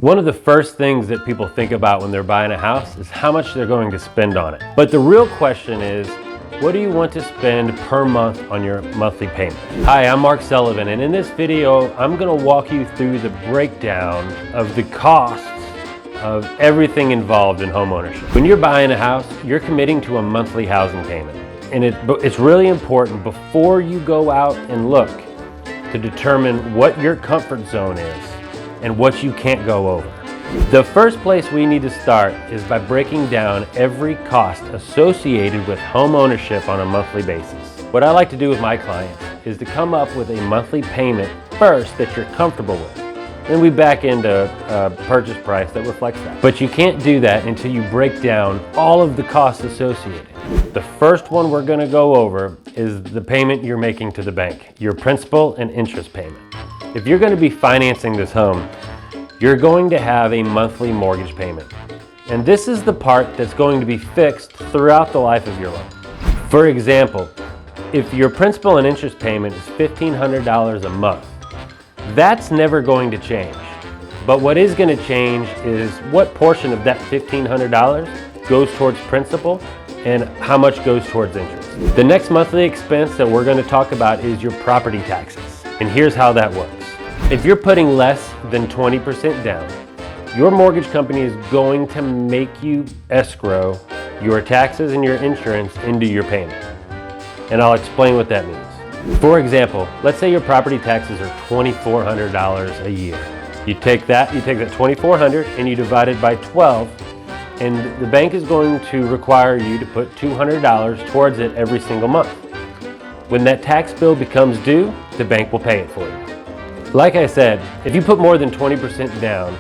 One of the first things that people think about when they're buying a house is how much they're going to spend on it. But the real question is, what do you want to spend per month on your monthly payment? Hi, I'm J Sullivan, and in this video, I'm gonna walk you through the breakdown of the costs of everything involved in homeownership. When you're buying a house, you're committing to a monthly housing payment. And it's really important before you go out and look to determine what your comfort zone is and what you can't go over. The first place we need to start is by breaking down every cost associated with home ownership on a monthly basis. What I like to do with my clients is to come up with a monthly payment first that you're comfortable with. Then we back into a purchase price that reflects that. But you can't do that until you break down all of the costs associated. The first one we're gonna go over is the payment you're making to the bank, your principal and interest payment. If you're gonna be financing this home, you're going to have a monthly mortgage payment. And this is the part that's going to be fixed throughout the life of your loan. For example, if your principal and interest payment is $1,500 a month, that's never going to change. But what is going to change is what portion of that $1,500 goes towards principal and how much goes towards interest. The next monthly expense that we're going to talk about is your property taxes. And here's how that works. If you're putting less than 20% down, your mortgage company is going to make you escrow your taxes and your insurance into your payment. And I'll explain what that means. For example, let's say your property taxes are $2,400 a year. You take that $2,400 and you divide it by 12, and the bank is going to require you to put $200 towards it every single month. When that tax bill becomes due, the bank will pay it for you. Like I said, if you put more than 20% down,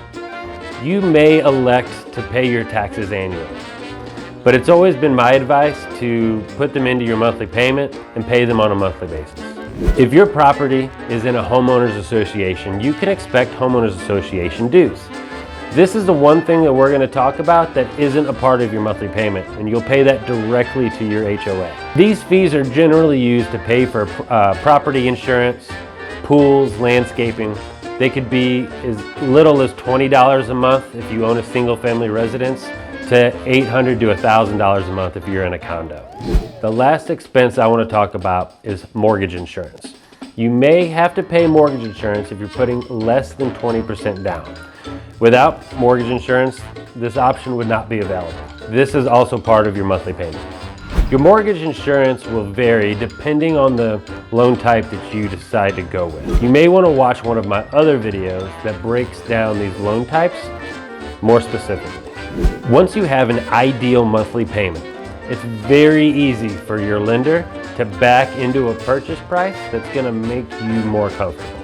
you may elect to pay your taxes annually. But it's always been my advice to put them into your monthly payment and pay them on a monthly basis. If your property is in a homeowners association, you can expect homeowners association dues. This is the one thing that we're going to talk about that isn't a part of your monthly payment, and you'll pay that directly to your HOA. These fees are generally used to pay for property insurance, pools, landscaping. They could be as little as $20 a month if you own a single family residence to $800 to $1,000 a month if you're in a condo. The last expense I want to talk about is mortgage insurance. You may have to pay mortgage insurance if you're putting less than 20% down. Without mortgage insurance, this option would not be available. This is also part of your monthly payment. Your mortgage insurance will vary depending on the loan type that you decide to go with. You may want to watch one of my other videos that breaks down these loan types more specifically. Once you have an ideal monthly payment, it's very easy for your lender to back into a purchase price that's going to make you more comfortable.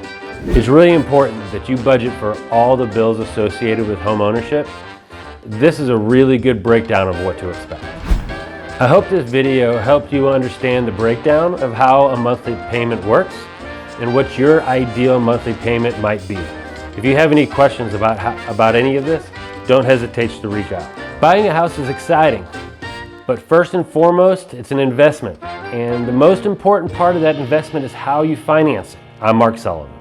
It's really important that you budget for all the bills associated with home ownership. This is a really good breakdown of what to expect. I hope this video helped you understand the breakdown of how a monthly payment works and what your ideal monthly payment might be. If you have any questions about any of this, don't hesitate to reach out. Buying a house is exciting, but first and foremost, it's an investment. And the most important part of that investment is how you finance it. I'm J Sullivan.